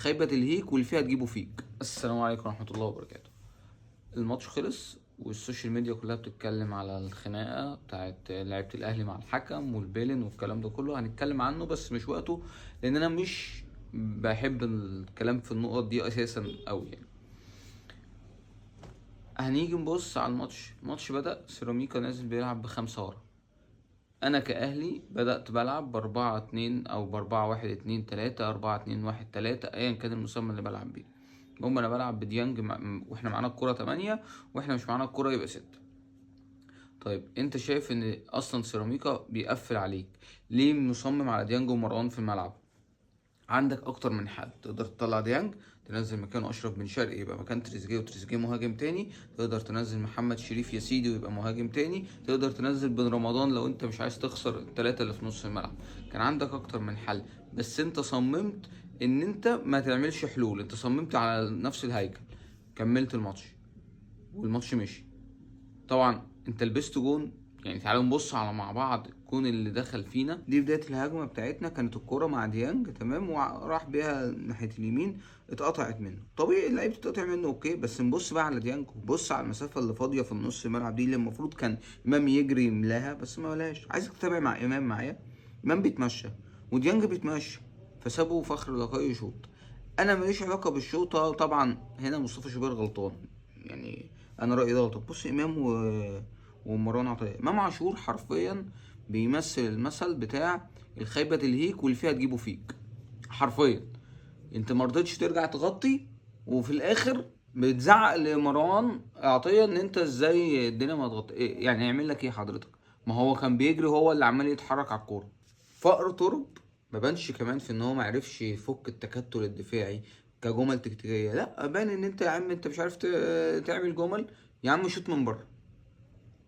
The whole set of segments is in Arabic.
خيبة الهيك واللي فيها تجيبه فيك. السلام عليكم ورحمة الله وبركاته. الماتش خلص والسوشيال ميديا كلها بتتكلم على الخناقة بتاعت لعيبة الأهلي مع الحكم والبيلن والكلام ده كله، هنتكلم عنه بس مش وقته، لأن أنا مش بحب الكلام في النقط دي أساسا أوي يعني. هنيجي نبص على الماتش بدأ سيراميكا نازل بيلعب ب5 ورا. أنا كأهلي بدأت بلعب ب4-2 أو ب4-1-2-3 4-2-1-3 أيا كان المسمى اللي بلعب بيه. المهم انا بلعب بديانج واحنا معانا الكرة 8 واحنا مش معانا الكرة يبقى 6. طيب انت شايف ان اصلا سيراميكا بيقفل عليك، ليه مصمم على ديانج ومروان في الملعب؟ عندك اكتر من حد، تقدر تطلع ديانج تنزل مكانه اشرف بن شرقي يبقى مكان تريزيجيه وتريزيجيه مهاجم تاني، تقدر تنزل محمد شريف يا سيدي ويبقى مهاجم تاني، تقدر تنزل بن رمضان لو انت مش عايز تخسر الثلاثه اللي في نص الملعب. كان عندك اكتر من حل، بس انت صممت ان انت ما تعملش حلول، انت صممت على نفس الهيكل. كملت الماتش والماتش مشي. طبعا انت لبست جون، يعني تعالوا نبص على مع بعض الجون اللي دخل فينا. دي بدايه الهجمه بتاعتنا، كانت الكوره مع ديانج تمام وراح بيها ناحيه اليمين، اتقطعت منه. طبيعي اللعيب تتقطع منه اوكي، بس نبص بقى على ديانج وبص على المسافه اللي فاضيه في النص الملعب دي اللي المفروض كان امام يجري يملاها بس ما ملاش. عايزك تتابع مع امام معايا. امام بيتمشى وديانج بيتمشى، فسابه فخر لقاء يشوط. انا ماليش علاقه بالشوطه طبعا، هنا مصطفى شوبير غلطان، يعني انا رايي ده غلط. بص امام ومروان عطيه، امام عاشور حرفيا بيمثل المثل بتاع الخيبه الهيك واللي فيها تجيبه فيك. حرفيا انت ما رضيتش ترجع تغطي، وفي الاخر بتزعق لمروان عطيه ان انت ازاي الدنيا ما تغطي. إيه يعني يعمل لك ايه حضرتك؟ ما هو كان بيجري، هو اللي عمال يتحرك على الكوره. فقر ترب ما بانش كمان في ان هو ما عرفش يفك التكتل الدفاعي كجمل تكتيكيه، لا بان ان انت يا عم انت مش عارف تعمل جمل. يا عم شوت من بره،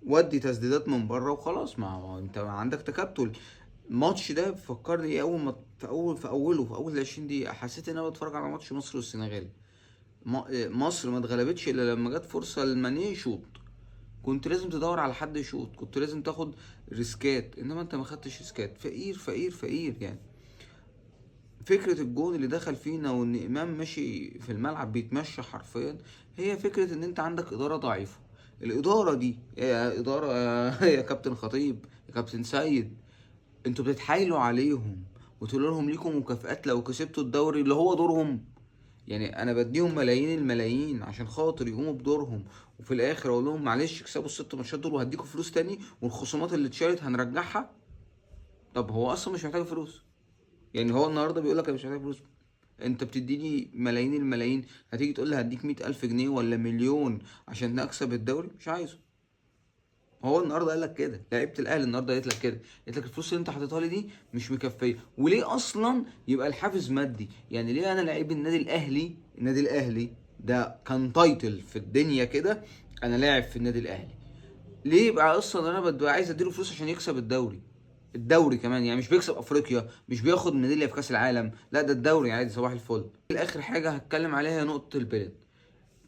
ودي تسديدات من بره وخلاص، ما هو انت عندك تكتل. الماتش ده فكرني ايه؟ اول ما في اول 20 دقيقه حسيت ان انا بتفرج على ماتش مصر والسنغال. مصر ما اتغلبتش الا لما جت فرصه لمانيه يشوط. كنت لازم تدور على حد يشوط، كنت لازم تاخد ريسكات، انما انت ما خدتش ريسكات. فقير فقير فقير يعني. فكرة الجون اللي دخل فينا وان امام ماشي في الملعب بيتمشى حرفيا، هي فكرة ان انت عندك ادارة ضعيفة. الادارة دي يا ادارة يا كابتن خطيب يا كابتن سيد، انتوا بتتحايلوا عليهم وتقولوا لهم ليكم مكافآت لو كسبتوا الدوري اللي هو دورهم. يعني انا بديهم ملايين الملايين عشان خاطر يقوموا بدورهم، وفي الاخر اقول لهم معلش اكسبوا ال6 ماتشات دول وهديكوا فلوس تاني والخصومات اللي اتشالت هنرجعها. طب هو اصلا مش محتاج فلوس، يعني هو النهارده بيقول لك انا مش محتاج فلوس. انت بتديني ملايين الملايين، هتيجي تقول لي هديك 100,000 جنيه ولا مليون عشان نكسب الدوري؟ مش عايزه. هو النهارده قال لك كده، لعيبه الاهلي النهارده قالت لك كده، قالت لك الفلوس اللي انت حاططها لي دي مش مكفيه. وليه اصلا يبقى الحافز مادي؟ يعني ليه انا لعيب النادي الاهلي ده كان تايتل في الدنيا كده، انا لاعب في النادي الاهلي، ليه يبقى اصلا انا ببقى عايز اديله فلوس عشان يكسب الدوري كمان؟ يعني مش بيكسب افريقيا، مش بياخد ميداليه في كاس العالم، لا ده الدوري عادي صباح الفل. اخر حاجه هتكلم عليها هي نقطه البلد.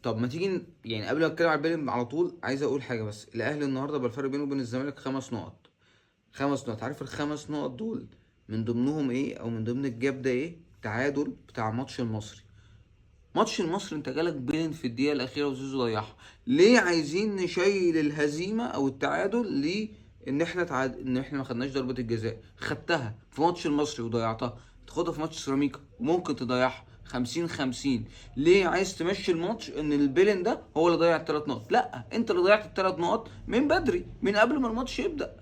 طب ما تيجي يعني قبل ما اتكلم على البيلين على طول عايز اقول حاجه بس. الاهلي النهارده بقى الفرق بينه وبين الزمالك 5 نقط. 5 نقط، عارف ال5 نقط دول من ضمنهم ايه؟ او من ضمن الجاب ده ايه؟ تعادل بتاع ماتش المصري انت جالك بيلين في الدقيقه الاخيره وزيزو ضيعها. ليه عايزين نشيل الهزيمه او التعادل ليه؟ ان احنا ما خدناش ضربه الجزاء. خدتها في ماتش المصري وضيعتها، تاخدها في ماتش سيراميكا وممكن تضيعها 50-50. ليه عايز تمشي الماتش ان البيلين ده هو اللي ضيع ال3 نقط؟ لا، انت اللي ضيعت ال3 نقط من بدري، من قبل ما الماتش يبدأ،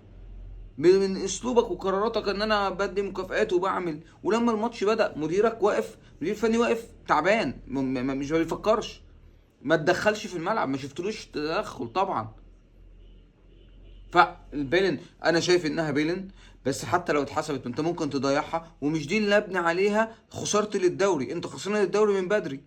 من اسلوبك وقراراتك ان انا بدي مكافآت وبعمل. ولما الماتش بدأ مديرك واقف، مدير فني واقف تعبان مش ما بيفكرش، ما تدخلش في الملعب، ما شفتلوش تدخل طبعا. فالبيلن انا شايف انها بيلن، بس حتى لو اتحسبت انت ممكن تضيعها، ومش دي اللي ابني عليها خسارتي للدوري. انت خسرنا للدوري من بدري،